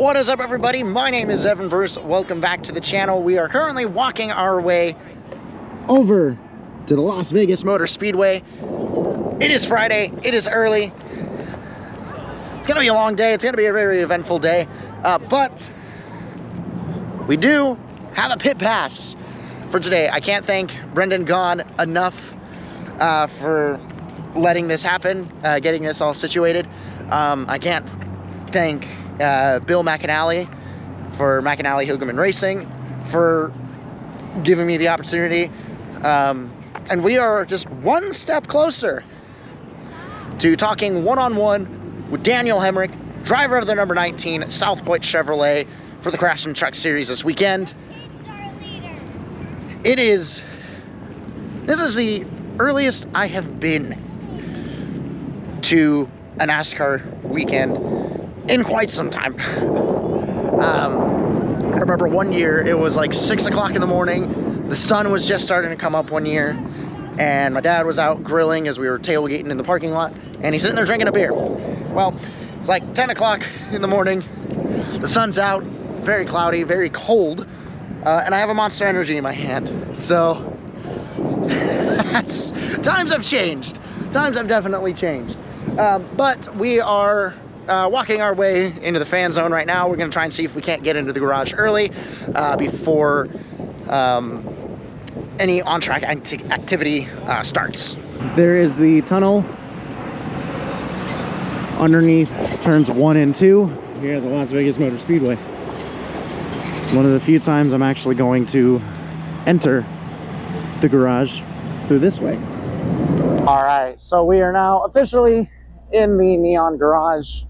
What is up, everybody? My name is Evan Bruce. Welcome back to the channel. We are currently walking our way over to the Las Vegas Motor Speedway. It is Friday. It is early. It's gonna be a long day. It's gonna be a very eventful day, but we do have a pit pass for today. I can't thank Brendan Gaughan enough for letting this happen, getting this all situated. I can't thank Bill McAnally for McAnally Hilgeman Racing for giving me the opportunity. And we are just one step closer to talking one-on-one with Daniel Hemrick, driver of the number 19 South Point Chevrolet for the Craftsman Truck Series this weekend. This is the earliest I have been to a NASCAR weekend in quite some time. I remember one year it was like 6 o'clock in the morning. The sun was just starting to come up one year, and my dad was out grilling as we were tailgating in the parking lot, and he's sitting there drinking a beer. Well, it's like 10 o'clock in the morning. The sun's out, very cloudy, very cold, and I have a Monster Energy in my hand. So times have changed. Times have definitely changed. But we are walking our way into the fan zone right now. We're going to try and see if we can't get into the garage early before any on-track activity starts. There is the tunnel underneath turns 1 and 2 here at the Las Vegas Motor Speedway. One of the few times I'm actually going to enter the garage through this way. All right, so we are now officially in the neon garage,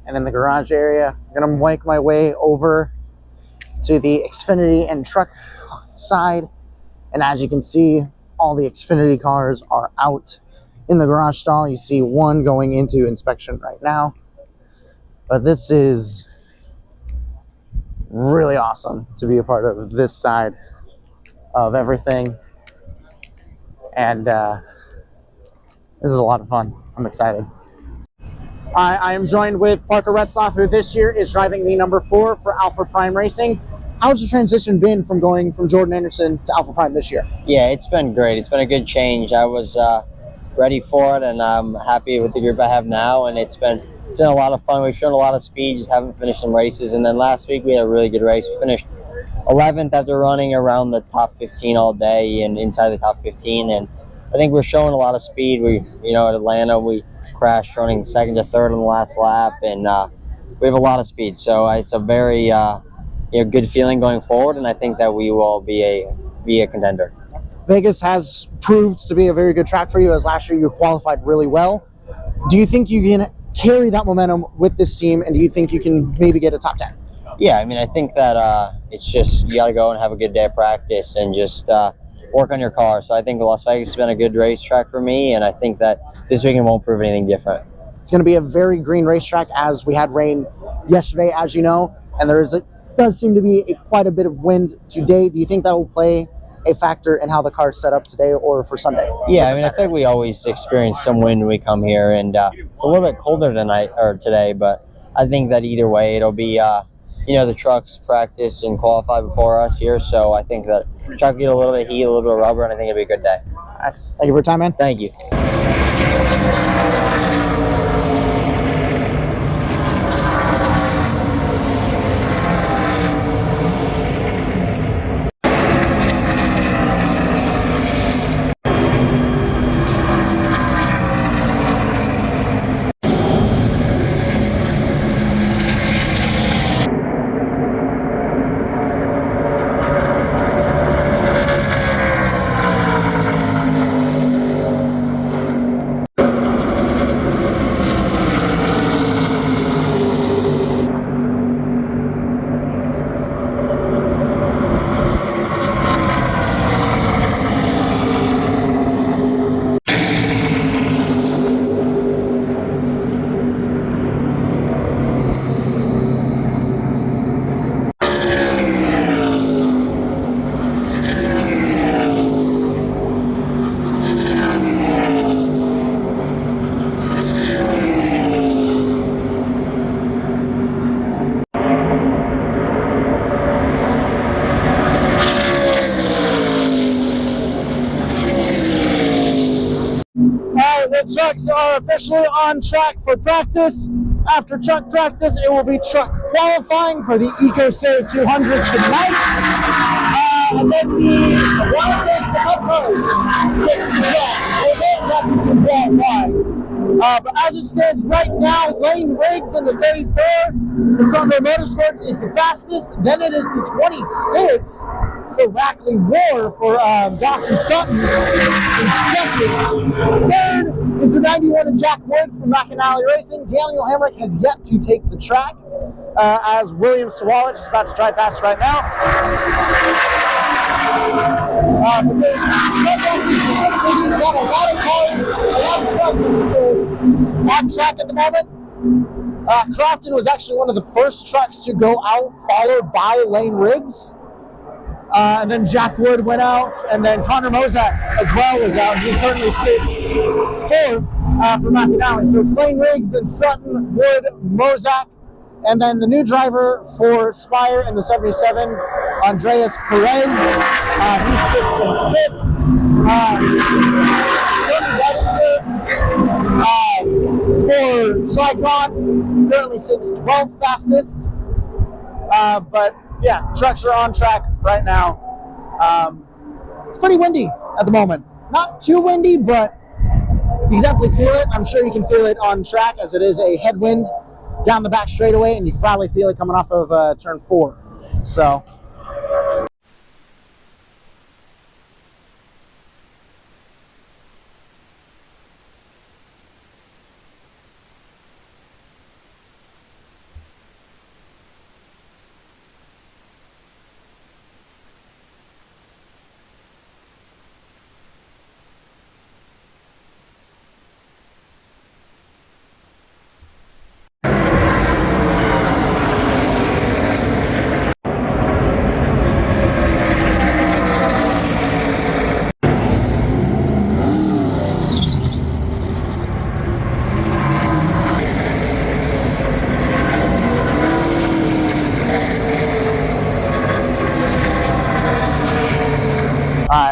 and in the garage area, I'm gonna make my way over to the Xfinity and truck side. And as you can see, all the Xfinity cars are out in the garage stall. You see one going into inspection right now. But this is really awesome to be a part of this side of everything. And this is a lot of fun. I'm excited. I am joined with Parker Retzlaff, who this year is driving the number 4 for Alpha Prime Racing. How's the transition been from going from Jordan Anderson to Alpha Prime this year? Yeah, it's been great. It's been a good change. I was ready for it, and I'm happy with the group I have now. And it's been a lot of fun. We've shown a lot of speed, just haven't finished some races. And then last week we had a really good race. We finished 11th after running around the top 15 all day and inside the top 15. And I think we're showing a lot of speed. At Atlanta, we crashed running second to third on the last lap, and we have a lot of speed. So it's a very good feeling going forward, and I think that we will be a contender. Vegas has proved to be a very good track for you, as last year you qualified really well. Do you think you can carry that momentum with this team, and do you think you can maybe get a top 10? Yeah, I mean, I think that it's just you got to go and have a good day of practice and just work on your car. So I think Las Vegas has been a good racetrack for me, and I think that this weekend won't prove anything different. It's going to be a very green racetrack, as we had rain yesterday, as you know, and does seem to be quite a bit of wind today. Do you think that will play a factor in how the car's set up today or for Sunday? Yeah, I mean, I think we always experience some wind when we come here, and it's a little bit colder today, but I think that either way it'll be the trucks practice and qualify before us here, so I think that the truck will get a little bit of heat, a little bit of rubber, and I think it'll be a good day. All right. Thank you for your time, man. Thank you. the trucks are officially on track for practice. After truck practice, it will be truck qualifying for the Ecosave 200 tonight. And then the uploads take the track. We're going to practice and qualify. But as it stands right now, Lane Riggs in the 34 for Front Row Motorsports is the fastest. Then it is the 26 for Rackley War for Dawson Sutton in second. Third is the 91 of Jack Wood from McAnally Racing. Daniel Hamrick has yet to take the track as William Sawalich is about to drive past right now. But there's got a lot of cars, a lot of trucks on track at the moment. Crofton was actually one of the first trucks to go out, followed by Lane Riggs. And then Jack Wood went out, and then Connor Mozak as well was out. He currently sits fourth for McAnally. So it's Lane Riggs, then Sutton, Wood, Mozak, and then the new driver for Spire in the 77, Andreas Perez. He sits in fifth. Tony Bettinger for Tricon currently sits 12th fastest. But yeah, trucks are on track right now. It's pretty windy at the moment. Not too windy, but you can definitely feel it. I'm sure you can feel it on track as it is a headwind down the back straightaway, and you can probably feel it coming off of turn 4. So.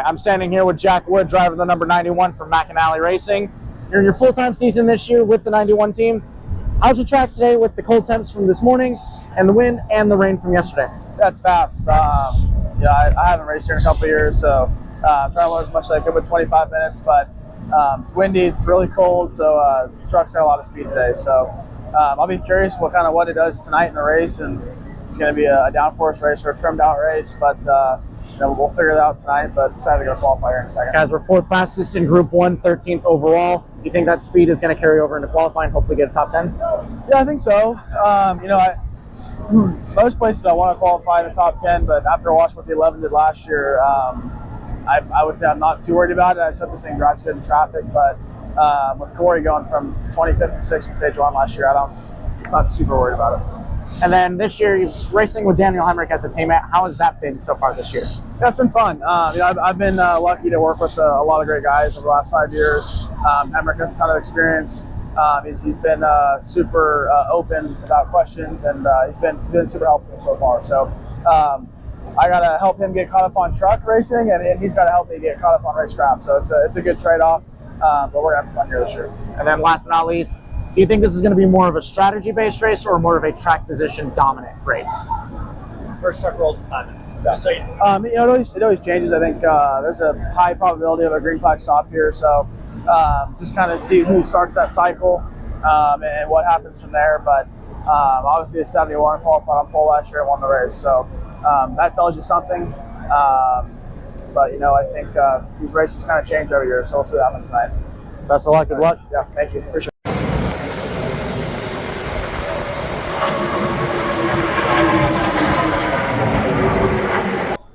I'm standing here with Jack Wood, driver the number 91 from McAnally Racing. You're in your full-time season this year with the 91 team. How's your track today with the cold temps from this morning and the wind and the rain from yesterday? That's fast. I haven't raced here in a couple of years, so I'm trying to learn as much as I could with 25 minutes, but it's windy, it's really cold, so the truck's got a lot of speed today. So I'll be curious what it does tonight in the race, and it's going to be a downforce race or a trimmed out race, but we'll figure it out tonight, but excited to go qualify here in a second. Guys, we're 4th fastest in Group 1, 13th overall. Do you think that speed is going to carry over into qualifying, hopefully get a top 10? Yeah, I think so. Most places I want to qualify in the top 10, but after watching what the 11 did last year, I would say I'm not too worried about it. I just hope this thing drives good in traffic, but with Corey going from 25th to 6th in Stage 1 last year, I'm not super worried about it. And then this year, you're racing with Daniel Hemrick as a teammate. How has that been so far this year? Yeah, it's been fun. I've been lucky to work with a lot of great guys over the last 5 years. Hemrick has a ton of experience. He's been super open about questions, and he's been super helpful so far. So I got to help him get caught up on truck racing, and he's got to help me get caught up on racecraft. So it's a good trade-off, but we're going to have fun here this year. And then last but not least, do you think this is going to be more of a strategy-based race or more of a track position dominant race? First truck rolls in 5 minutes. Yeah. It always changes. I think there's a high probability of a green flag stop here, so just kind of see who starts that cycle and what happens from there. But obviously, the 71 qualified on pole last year and won the race, so that tells you something. But I think these races kind of change every year, so we'll see what happens tonight. Best of luck. Good luck. Yeah, thank you. Appreciate it.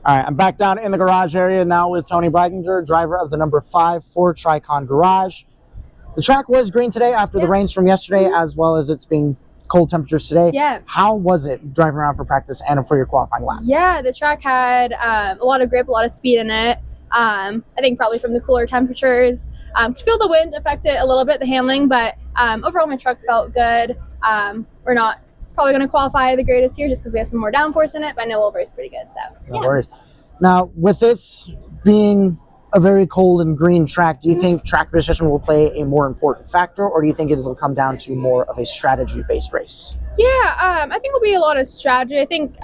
All right, I'm back down in the garage area now with Tony Breidinger, driver of the number 5 for Tricon Garage. The track was green today after the rains from yesterday, as well as it's being cold temperatures today. Yeah. How was it driving around for practice and for your qualifying lap? Yeah, the track had a lot of grip, a lot of speed in it. I think probably from the cooler temperatures. Could feel the wind affect it a little bit, the handling, but overall my truck felt good. We're not probably going to qualify the greatest here just because we have some more downforce in it, but I know we'll race pretty good. So No worries. Now, with this being a very cold and green track, do you think track position will play a more important factor, or do you think it will come down to more of a strategy-based race? Yeah, I think it'll be a lot of strategy. I think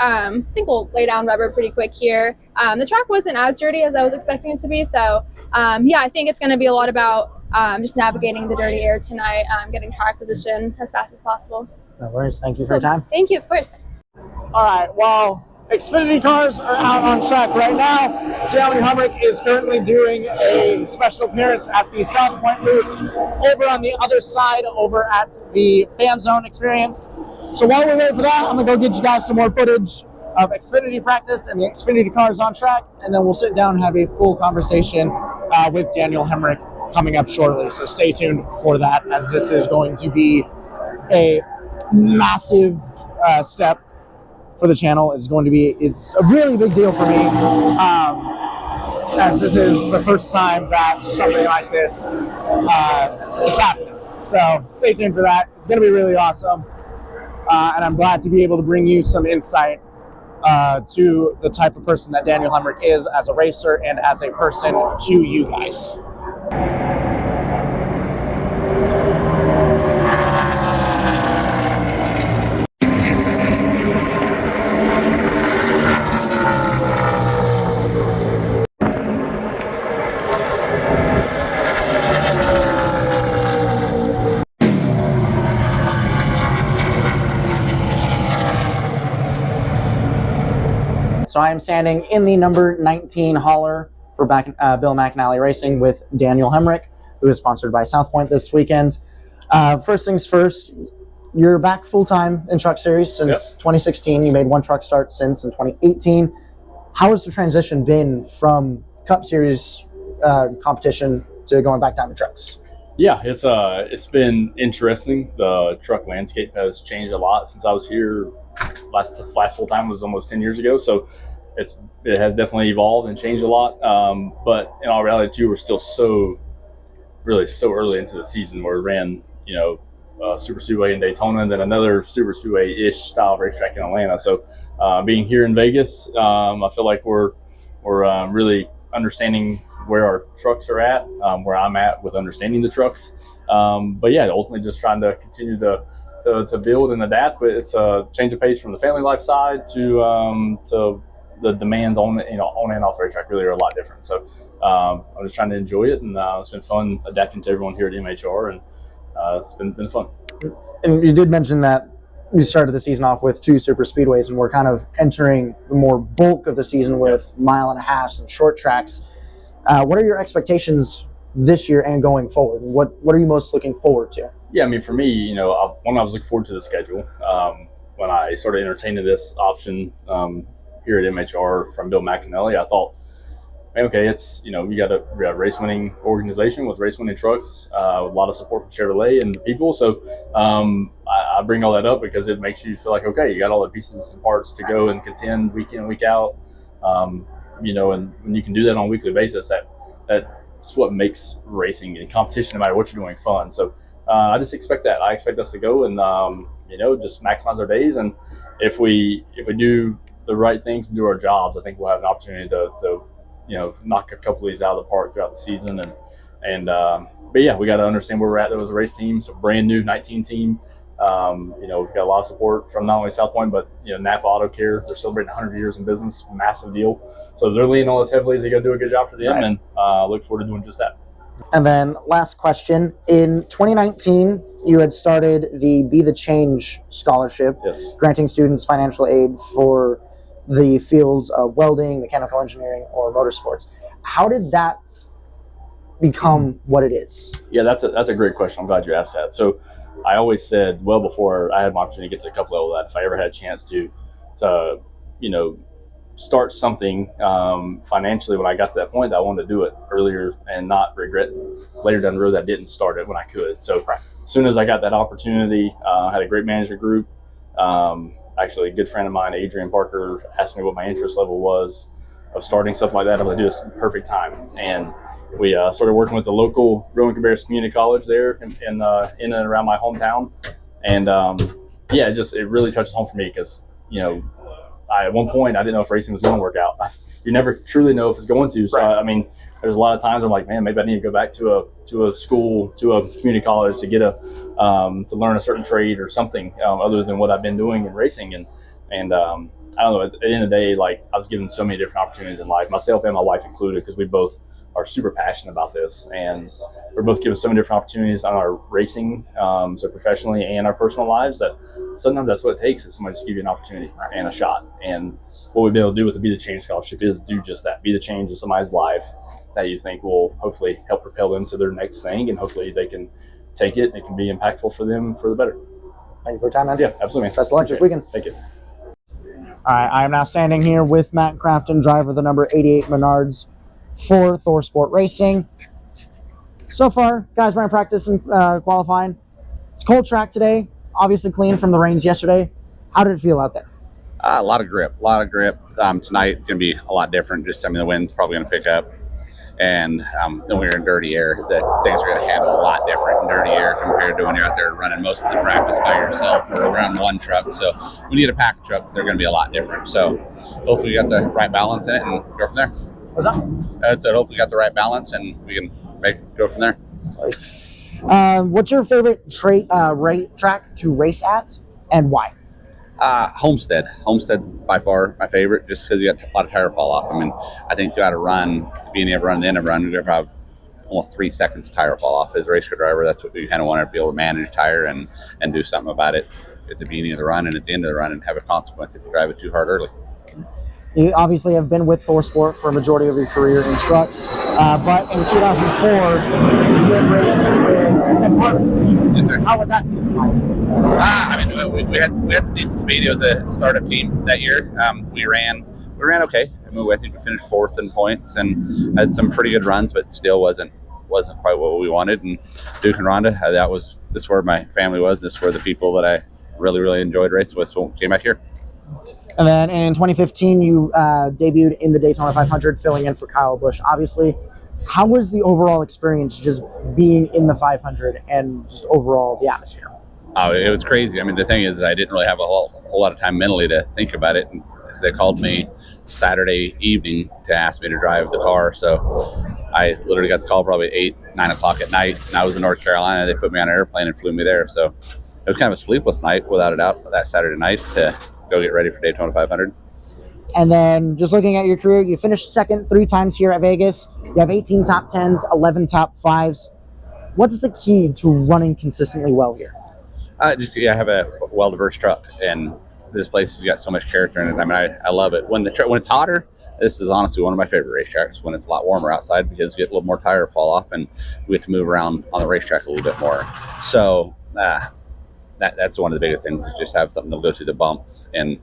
we'll lay down rubber pretty quick here. The track wasn't as dirty as I was expecting it to be, so yeah, I think it's going to be a lot about just navigating the dirty air tonight, getting track position as fast as possible. No worries. Thank you for your time. Thank you, of course. All right, well, Xfinity cars are out on track right now. Jeremy Humrick is currently doing a special appearance at the South Point booth over on the other side, over at the Fan Zone experience. So while we wait for that, I'm going to go get you guys some more footage of Xfinity practice and the Xfinity cars on track, and then we'll sit down and have a full conversation with Daniel Hemrick coming up shortly. So stay tuned for that, as this is going to be a massive step for the channel. It's a really big deal for me, as this is the first time that something like this is happening. So stay tuned for that. It's going to be really awesome. And I'm glad to be able to bring you some insight to the type of person that Daniel Hemrick is as a racer and as a person to you guys. So I am standing in the number 19 hauler for Bill McAnally Racing with Daniel Hemrick, who is sponsored by South Point this weekend. First things first, you're back full-time in Truck Series since 2016. You made one truck start since in 2018. How has the transition been from Cup Series competition to going back down to trucks? Yeah, it's been interesting. The truck landscape has changed a lot since I was here. Last full time was almost 10 years ago, so it has definitely evolved and changed a lot. But in all reality, too, we're still so early into the season. Where we ran, Super Speedway in Daytona, and then another Super Speedway-ish style racetrack in Atlanta. So being here in Vegas, I feel like we're really understanding where our trucks are at, where I'm at with understanding the trucks. But yeah, ultimately just trying to continue to build and adapt. But it's a change of pace from the family life side to the demands on and off the racetrack really are a lot different. So I'm just trying to enjoy it, and it's been fun adapting to everyone here at MHR, and it's been fun. And you did mention that you started the season off with 2 super speedways, and we're kind of entering the more bulk of the season with mile-and-a-halves and short tracks. What are your expectations this year and going forward? What are you most looking forward to? Yeah, I mean, for me, I was looking forward to the schedule. When I started entertaining this option here at MHR from Bill McAnally, I thought, okay, it's, we got a race-winning organization with race-winning trucks, with a lot of support from Chevrolet and people. So I bring all that up because it makes you feel like, okay, you got all the pieces and parts to go and contend week in, week out. And when you can do that on a weekly basis, that's what makes racing and competition, no matter what you're doing, fun. So I just expect that. I expect us to go and, just maximize our days. And if we do the right things and do our jobs, I think we'll have an opportunity to knock a couple of these out of the park throughout the season. But yeah, we got to understand where we're at. There was a race team. It's a brand new 19 team. We've got a lot of support from not only South Point, but Napa Auto Care. They're celebrating 100 years in business, massive deal. So they're leaning on us heavily to go do a good job for them, right. And look forward to doing just that. And then last question, in 2019, you had started the Be the Change scholarship, yes, granting students financial aid for the fields of welding, mechanical engineering, or motorsports. How did that become what it is? Yeah, that's a great question. I'm glad you asked that. So I always said, well, before I had my opportunity to get to a couple level of that, if I ever had a chance to start something financially when I got to that point, that I wanted to do it earlier and not regret later down the road that I didn't start it when I could. So as soon as I got that opportunity, I had a great management group. Actually, a good friend of mine, Adrian Parker, asked me what my interest level was of starting something like that. I was like, dude, it's perfect time. And we started working with the local Rowan Cabarrus Community College there in and around my hometown. And it really touched home for me because, at one point I didn't know if racing was going to work out. You never truly know if it's going to. So, right. there's a lot of times I'm like, man, maybe I need to go back to a school, to a community college to get to learn a certain trade or something other than what I've been doing in racing. And I don't know, at the end of the day, like I was given so many different opportunities in life, myself and my wife included, because we both are super passionate about this, and we're both given so many different opportunities on our racing, so professionally and our personal lives, that sometimes that's what it takes, is somebody just give you an opportunity and a shot. And what we've been able to do with the Be the Change Scholarship is do just that, be the change in somebody's life that you think will hopefully help propel them to their next thing, and hopefully they can take it and it can be impactful for them for the better. Thank you for your time, man. Yeah, absolutely, man. Best of luck this weekend. Thank you. All right, I am now standing here with Matt Crafton, driver of the number 88 Menards for Thor Sport Racing. So far, guys, we're in practice and qualifying. It's a cold track today, obviously clean from the rains yesterday. How did it feel out there? A lot of grip. Tonight going to be a lot different. Just, the wind's probably going to pick up. And then we're in dirty air, that things are going to handle a lot different in dirty air compared to when you're out there running most of the practice by yourself or around one truck. So we need a pack of trucks. They're going to be a lot different. So hopefully we got the right balance in it and go from there. What's up? I said hopefully we got the right balance and we can go from there. What's your favorite track to race at, and why? Homestead. Homestead's by far my favorite, just because you got a lot of tire fall off. I think throughout a run, the beginning of a run, the end of a run, you're going to have almost 3 seconds of tire fall off. As a race car driver, that's what you kind of want to be able to manage tire and do something about it at the beginning of the run and at the end of the run, and have a consequence if you drive it too hard early. You obviously have been with Thor Sport for a majority of your career in trucks, but in 2004, you did race with Harvest. Yes, sir. How was that season like? We had some decent speed. It was a startup team that year. We ran okay. I think we finished 4th in points and had some pretty good runs, but still wasn't quite what we wanted. And Duke and Rhonda, this is where my family was. This were the people that I really enjoyed racing with. So came back here. And then in 2015, you debuted in the Daytona 500, filling in for Kyle Busch. Obviously, how was the overall experience just being in the 500 and just overall the atmosphere? Oh, it was crazy. The thing is, I didn't really have a whole lot of time mentally to think about it. And they called me Saturday evening to ask me to drive the car. So I literally got the call probably 8, 9 o'clock at night. And I was in North Carolina. They put me on an airplane and flew me there. So it was kind of a sleepless night, without a doubt, that Saturday night to go get ready for Daytona 500. And then just looking at your career, you finished second 3 times here at Vegas. You have 18 top 10s, 11 top 5s. What's the key to running consistently well here? I have a well-diverse truck, and this place has got so much character in it. I love it. When it's hotter, this is honestly one of my favorite racetracks. When it's a lot warmer outside, because we get a little more tire fall off, and we get to move around on the racetrack a little bit more. So that's one of the biggest things, is just have something to go through the bumps. And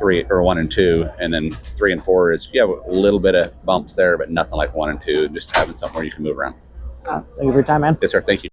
1 and 2, and then 3 and 4 is you have a little bit of bumps there, but nothing like 1 and 2. Just having something where you can move around. Thank you for your time, man. Yes, sir. Thank you.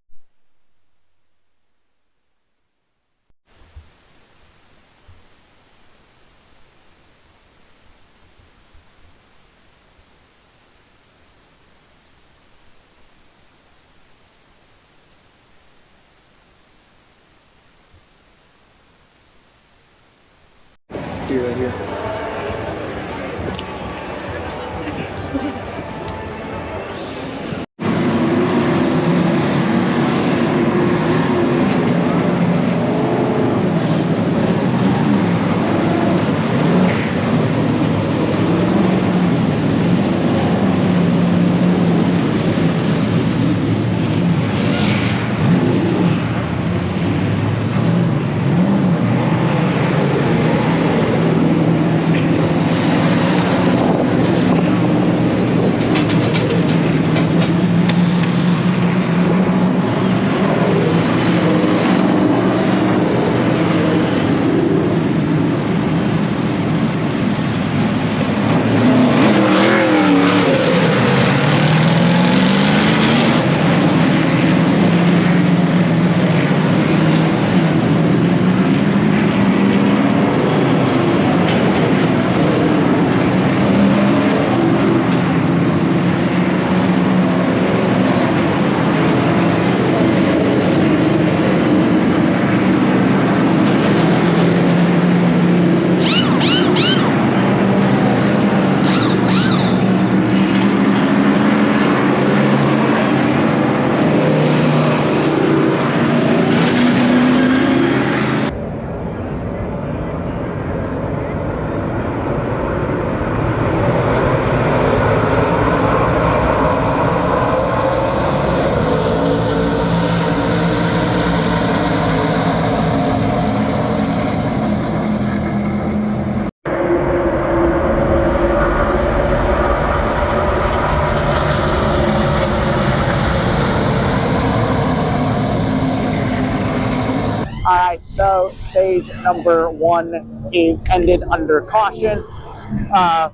stage number 1 ended under caution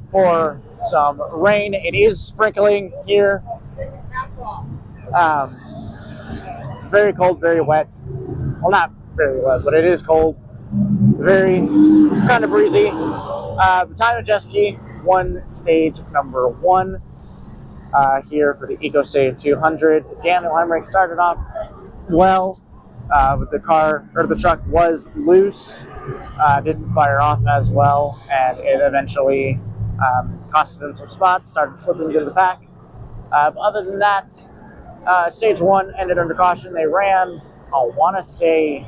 for some rain. It is sprinkling here. It's very cold, very wet. Well, not very wet, but it is cold. Very kind of breezy. Time jet ski won stage number 1 here for the Ecosave 200. Daniel Hemrick started off well, but the truck was loose, didn't fire off as well, and it eventually costed him some spots, started slipping into the pack. But other than that, stage 1 ended under caution. They ran, I want to say,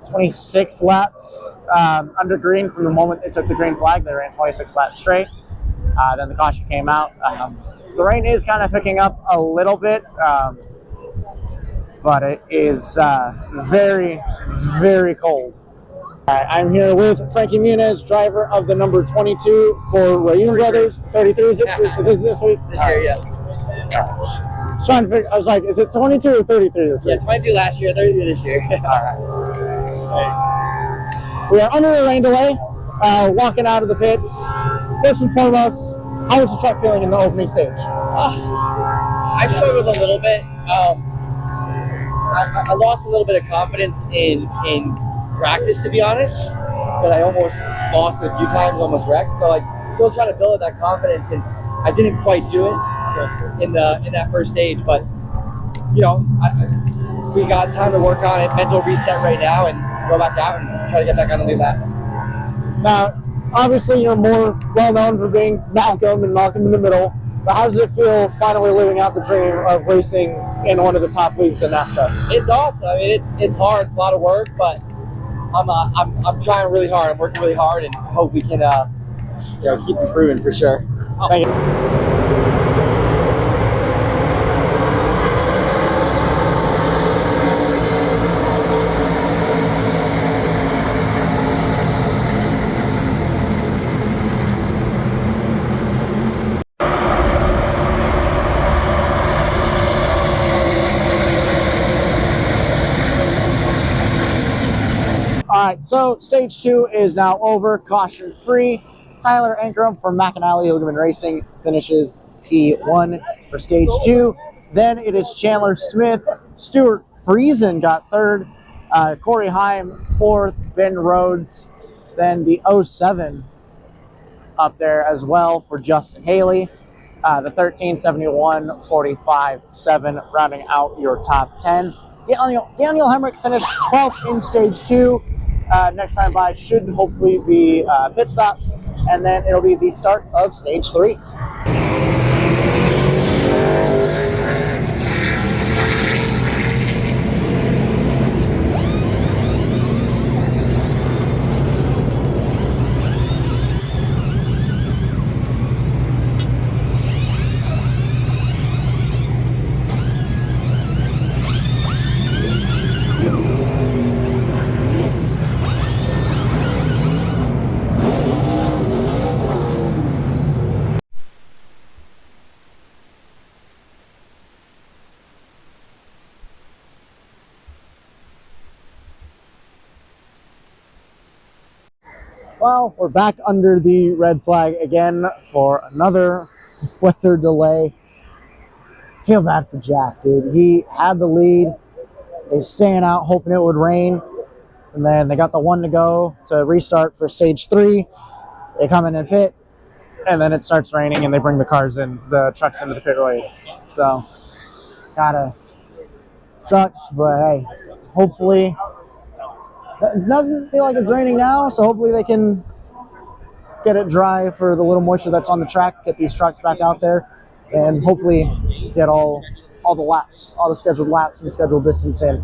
26 laps under green. From the moment they took the green flag, they ran 26 laps straight. Then the caution came out. The rain is kind of picking up a little bit, but it is very, very cold. I'm here with Frankie Muniz, driver of the number 22 for Rayoon Brothers. 33 is it? Is this week? This year, yeah. I was trying to figure, I was like, is it 22 or 33 this week? Yeah, 22 last year, 33 this year. We are under a rain delay, walking out of the pits. First and foremost, how was the truck feeling in the opening stage? I struggled a little bit. I lost a little bit of confidence in practice, to be honest, but I almost lost it a few times, almost wrecked. So still trying to build that confidence, and I didn't quite do it in that first stage. But we got time to work on it, mental reset right now, and go back out and try to get back on the lead lap. Now, obviously, you're more well known for being Malcolm in the Middle. But how does it feel finally living out the dream of racing in one of the top leagues in NASCAR? It's awesome. I mean, it's hard. It's a lot of work, but I'm trying really hard. I'm working really hard, and hope we can keep improving for sure. Thank you. All right, so stage 2 is now over, caution free. Tyler Ankrum from McAnally Hilgeman Racing finishes P1 for stage 2. Then it is Chandler Smith. Stuart Friesen got 3rd. Corey Heim 4th. Ben Rhodes. Then the 07 up there as well for Justin Haley. The 13, 71, 45, 7 rounding out your top 10. Daniel Hemrick finished 12th in stage 2. Next time by should hopefully be pit stops, and then it'll be the start of stage 3. Well, we're back under the red flag again for another weather delay. Feel bad for Jack, dude. He had the lead. They're staying out, hoping it would rain. And then they got the 1 to go to restart for stage 3. They come in and pit, and then it starts raining, and they bring the trucks into the pit road. So, sucks, but hey, hopefully. It doesn't feel like it's raining now, so hopefully they can get it dry for the little moisture that's on the track, get these trucks back out there, and hopefully get all the laps, all the scheduled laps and scheduled distance in.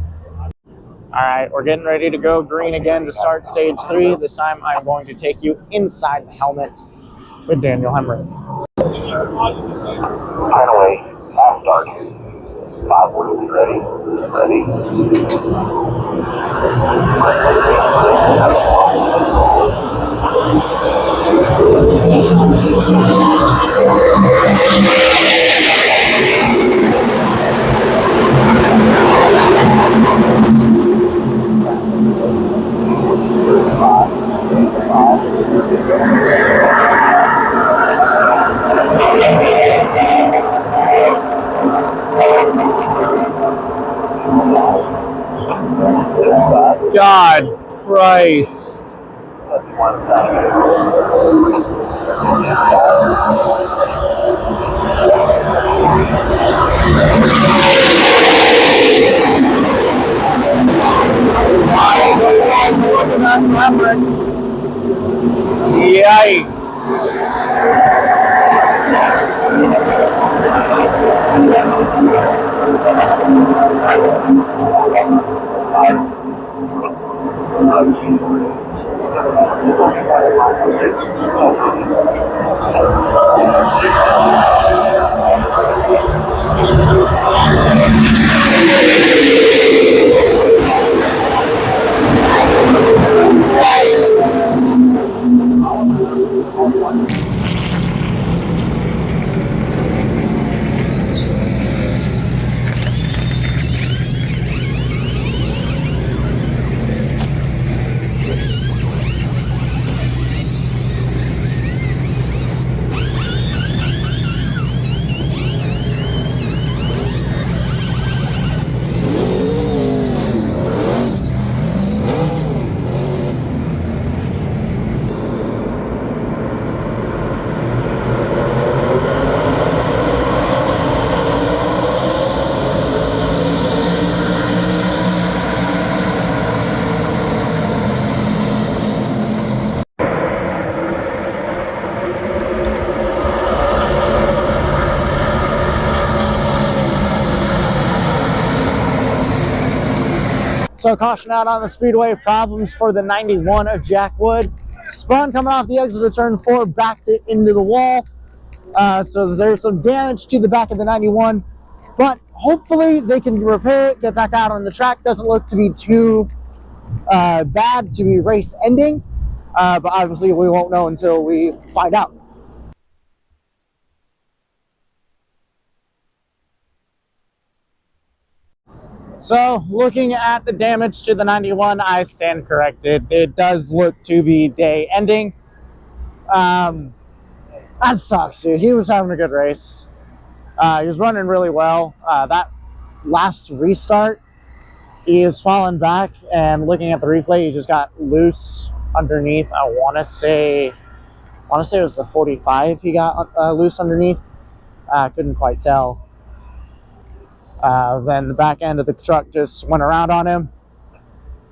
All right, we're getting ready to go green again to start stage 3. This time I'm going to take you inside the helmet with Daniel Hemrick. Finally, fast start. 5 wheels ready. Christ. Yikes. So caution out on the Speedway, problems for the 91 of Jack Wood. Spun coming off the exit of turn 4, backed it into the wall. So there's some damage to the back of the 91, but hopefully they can repair it, get back out on the track. Doesn't look to be too bad to be race ending, but obviously we won't know until we find out. So, looking at the damage to the 91, I stand corrected. It does look to be day ending. That sucks, dude. He was having a good race. He was running really well. That last restart, he was falling back, and looking at the replay, he just got loose underneath. I want to say it was the 45 he got loose underneath. Couldn't quite tell. Then the back end of the truck just went around on him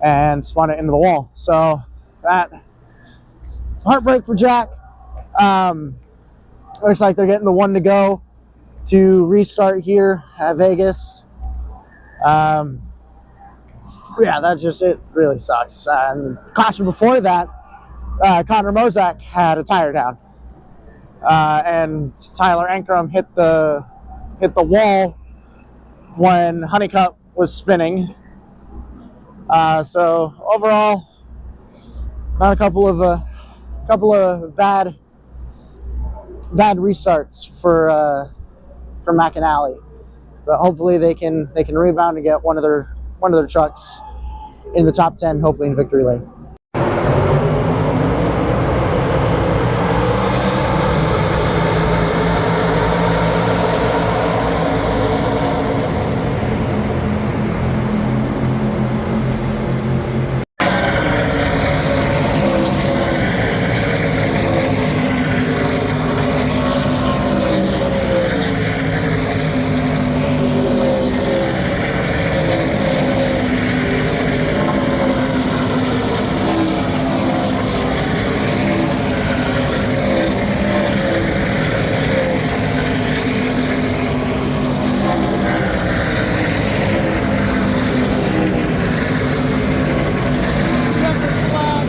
and spun it into the wall. So that heartbreak for Jack. Looks like they're getting the one to go to restart here at Vegas. Yeah, that's just it. Really sucks. And caution before that, Connor Mozak had a tire down, and Tyler Ankrum hit the wall when Honeycutt was spinning. So overall, not a couple of bad restarts for McAnally, but hopefully they can rebound and get one of their trucks in the top 10, hopefully in victory lane.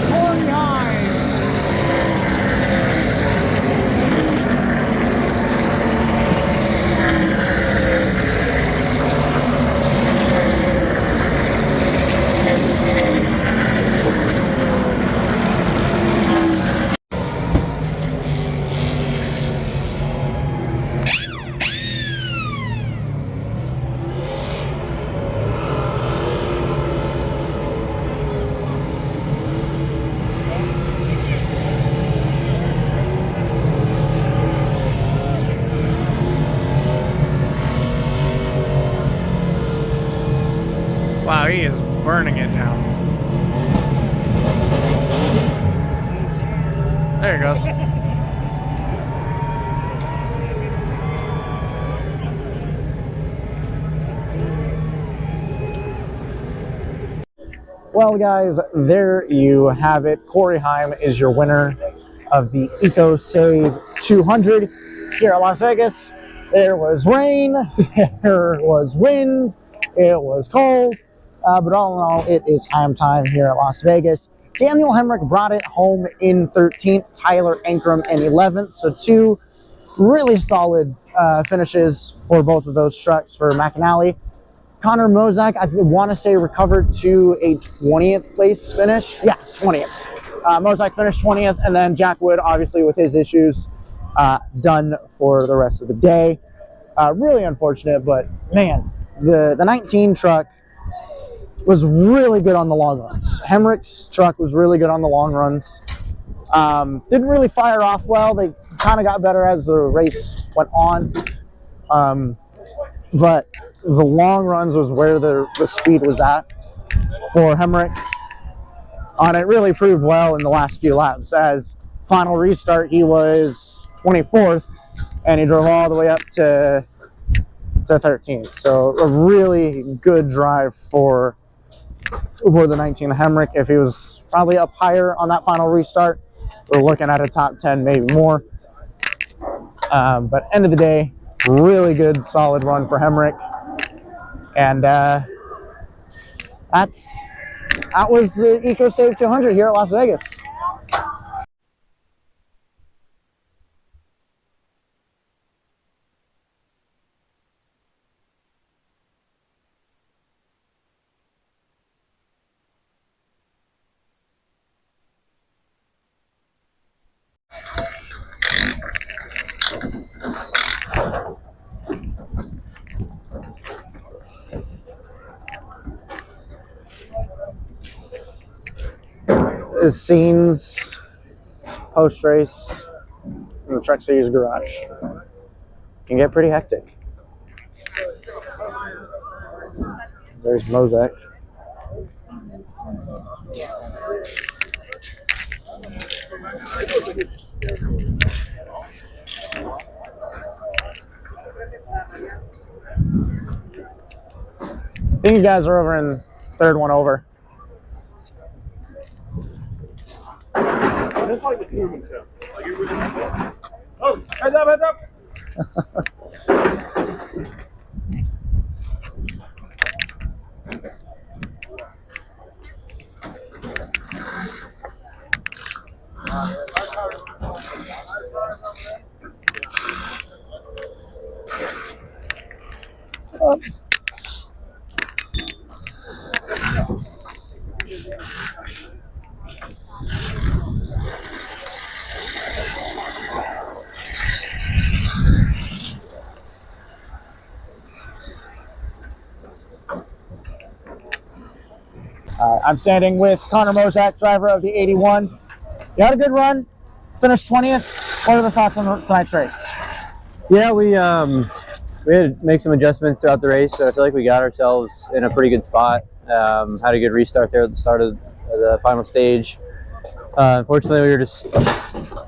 Corey Heim. Wow, he is burning it now. goes. Well, guys, there you have it. Corey Heim is your winner of the Ecosave 200 here at Las Vegas. There was rain, there was wind, it was cold, but all in all, it is Heim time here at Las Vegas. Daniel Hemrick brought it home in 13th, Tyler Ankrum in 11th, so two really solid finishes for both of those trucks for McAnally. Connor Mozak, I want to say, recovered to a 20th place finish. Yeah, 20th. Mozak finished 20th, and then Jack Wood, obviously with his issues, done for the rest of the day. Really unfortunate, but man, the 19 truck was really good on the long runs. Hemrick's truck was really good on the long runs. Didn't really fire off well. They kind of got better as the race went on. But the long runs was where the speed was at for Hemrick. And it really proved well in the last few laps. As final restart, he was 24th, and he drove all the way up to 13th. So a really good drive for the 19 Hemrick. If he was probably up higher on that final restart, we're looking at a top 10, maybe more. But end of the day, really good, solid run for Hemrick. And that was the Ecosave 200 here at Las Vegas. The scenes post-race in the Truck Series garage can get pretty hectic. There's Mozak. I think you guys are over in third one over. It's like the Truman Show. Like it really oh, heads up, heads up! I'm standing with Connor Mozak, driver of the 81. You had a good run, finished 20th. What are the thoughts on tonight's race? Yeah, we had to make some adjustments throughout the race, so I feel like we got ourselves in a pretty good spot. Had a good restart there at the start of the final stage. Unfortunately, we were just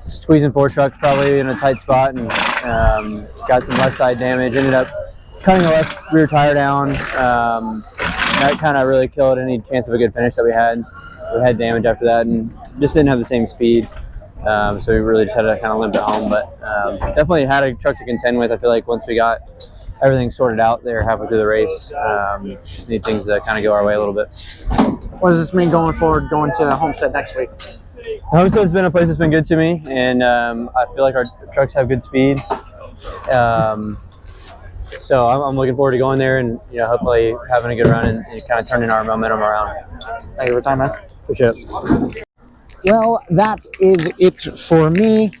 squeezing four trucks probably in a tight spot and got some left side damage. Ended up cutting the left rear tire down. That kind of really killed any chance of a good finish that we had. We had damage after that and just didn't have the same speed. So we really just had to kind of limp it home, but definitely had a truck to contend with. I feel like once we got everything sorted out there halfway through the race, just need things to kind of go our way a little bit. What does this mean going forward, going to Homestead next week? Homestead's been a place that's been good to me, and I feel like our trucks have good speed. So I'm looking forward to going there and hopefully having a good run and kind of turning our momentum around. Thank you for your time, man. Appreciate it. Well, that is it for me.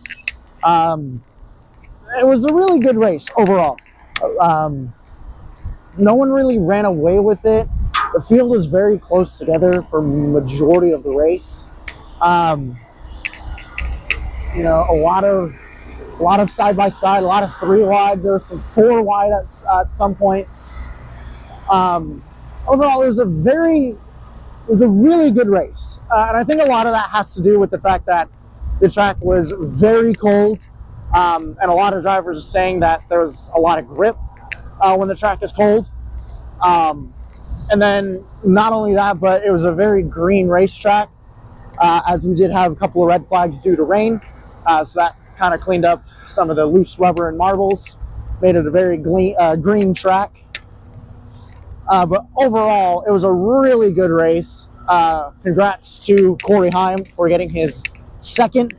It was a really good race overall. No one really ran away with it. The field was very close together for majority of the race. A lot of side by side, a lot of 3 wide. There was some 4 wide at some points. Overall, it was a really good race, and I think a lot of that has to do with the fact that The track was very cold, and a lot of drivers are saying that there was a lot of grip when the track is cold. And then not only that, but it was a very green racetrack, as we did have a couple of red flags due to rain. So that kind of cleaned up some of the loose rubber and marbles, made it a very green track. But overall, it was a really good race. Congrats to Corey Heim for getting his second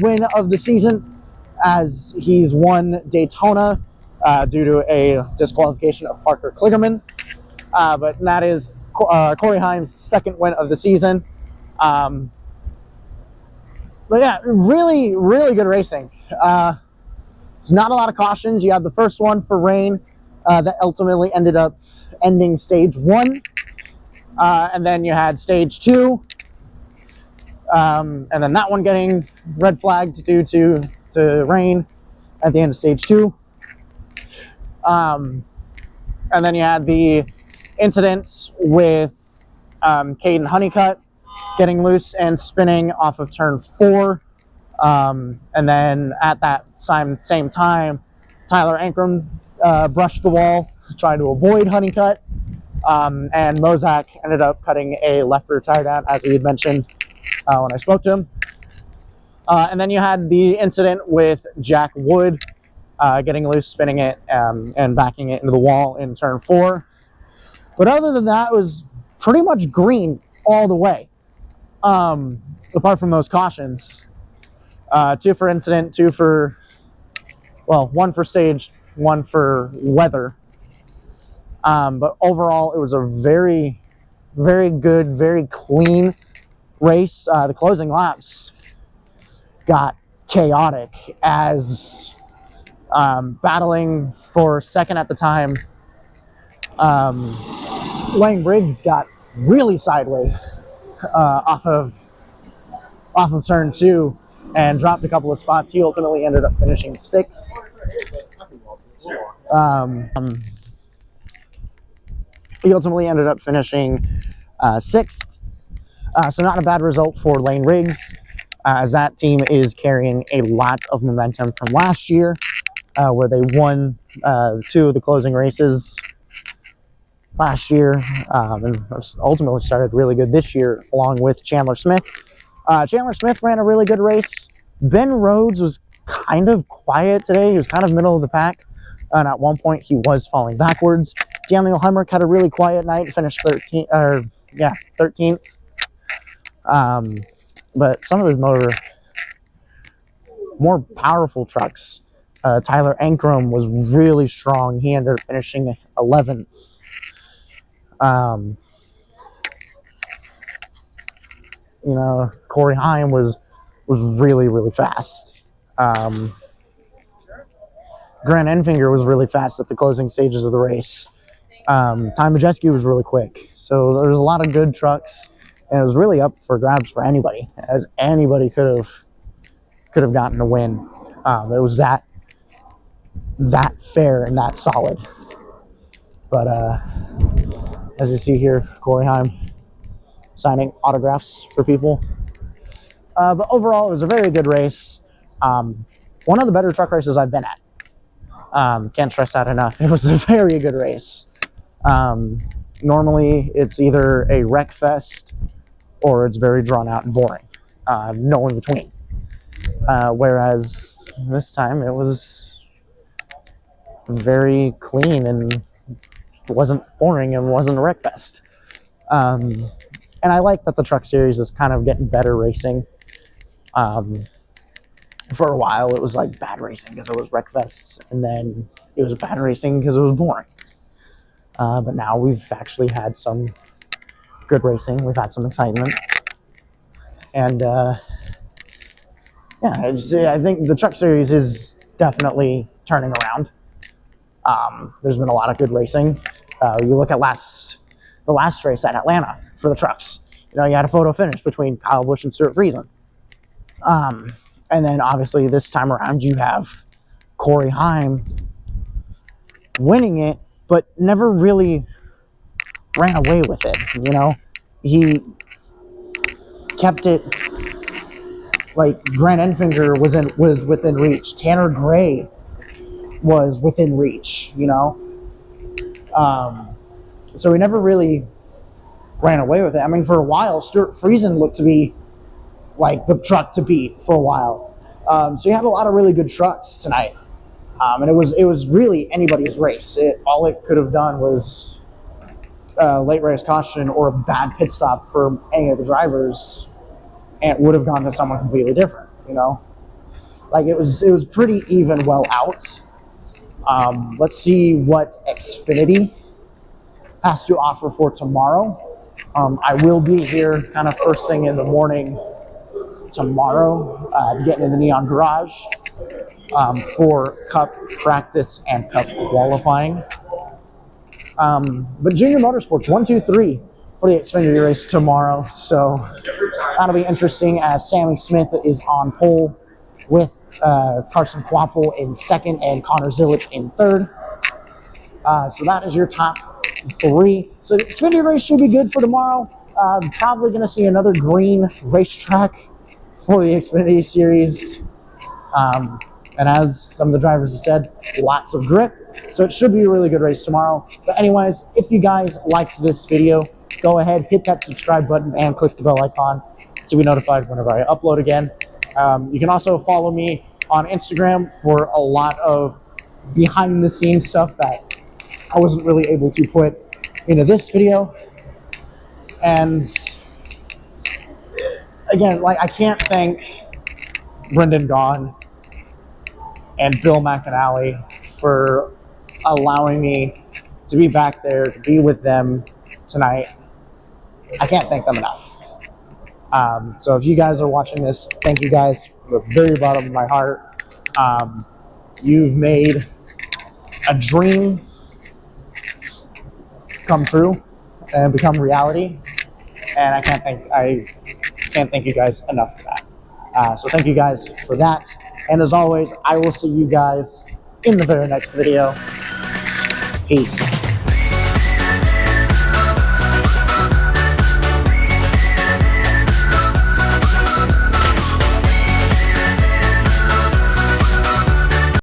win of the season, as he's won Daytona due to a disqualification of Parker Kligerman. But that is Corey Heim's second win of the season. But yeah, really, really good racing. There's not a lot of cautions. You had the first one for rain that ultimately ended up ending stage 1. And then you had stage 2. And then that one getting red flagged due to rain at the end of stage 2. And then you had the incidents with Caden Honeycutt getting loose and spinning off of turn 4. And then at that same time, Tyler Ankrum brushed the wall, trying to avoid Honeycutt. And Mozak ended up cutting a left rear tire down, as he had mentioned when I spoke to him. And then you had the incident with Jack Wood getting loose, spinning it, and backing it into the wall in turn 4. But other than that, it was pretty much green all the way, apart from those cautions. 2 for incident, 2 for, well, 1 for stage, 1 for weather. But overall, it was a very, very good, very clean race. The closing laps got chaotic, as battling for second at the time, Lang Briggs got really sideways off of turn 2 and dropped a couple of spots. He ultimately ended up finishing 6th. He ultimately ended up finishing 6th. So not a bad result for Lane Riggs, as that team is carrying a lot of momentum from last year, where they won 2 of the closing races last year, and ultimately started really good this year, along with Chandler Smith. Chandler Smith ran a really good race. Ben Rhodes was kind of quiet today. He was kind of middle of the pack, and at one point he was falling backwards. Daniel Hemrick had a really quiet night, finished 13th. But some of those more powerful trucks, Tyler Ankrum was really strong. He ended up finishing 11th. You know, Corey Heim was really, really fast. Grant Enfinger was really fast at the closing stages of the race. Ty Majeski was really quick. So there was a lot of good trucks, and it was really up for grabs for anybody, as anybody could have gotten a win. It was that fair and that solid. But as you see here, Corey Heim signing autographs for people. But overall, it was a very good race. One of the better truck races I've been at. Can't stress that enough. It was a very good race. Normally, it's either a wreck fest or it's very drawn out and boring. No in between. Whereas this time, it was very clean and wasn't boring and wasn't a wreck fest. And I like that the truck series is kind of getting better racing. For a while, it was like bad racing because it was wreck fests, and then it was bad racing because it was boring. But now we've actually had some good racing. We've had some excitement. And yeah, I think the truck series is definitely turning around. There's been a lot of good racing. You look at the last race at Atlanta for the trucks. You know, you had a photo finish between Kyle Busch and Stuart Friesen. And then obviously this time around you have Corey Heim winning it, but never really ran away with it. You know, he kept it Like Grant Enfinger was within reach. Tanner Gray was within reach, you know. So we never really ran away with it. I mean, for a while, Stuart Friesen looked to be like the truck to beat for a while. So you had a lot of really good trucks tonight, and it was really anybody's race. All it could have done was late race caution or a bad pit stop for any of the drivers, and it would have gone to someone completely different. You know, like it was pretty even well out. Let's see what Xfinity has to offer for tomorrow. I will be here kind of first thing in the morning tomorrow to get into the Neon Garage for Cup practice and Cup qualifying. But Junior Motorsports 1, 2, 3 for the Xfinity race tomorrow. So that'll be interesting as Sammy Smith is on pole with Carson Kvapil in second and Connor Zilic in third. So that is your top 3. So the Xfinity race should be good for tomorrow. Probably going to see another green racetrack for the Xfinity series. And as some of the drivers have said, lots of grip. So it should be a really good race tomorrow. But anyways, if you guys liked this video, go ahead, hit that subscribe button and click the bell icon to be notified whenever I upload again. You can also follow me on Instagram for a lot of behind the scenes stuff that I wasn't really able to put into this video. And again, like, I can't thank Brendan Gaughan and Bill McAnally for allowing me to be back there, to be with them tonight. I can't thank them enough. So if you guys are watching this, thank you guys from the very bottom of my heart. You've made a dream come true and become reality, and I can't thank you guys enough for that. So thank you guys for that, and as always, I will see you guys in the very next video. Peace.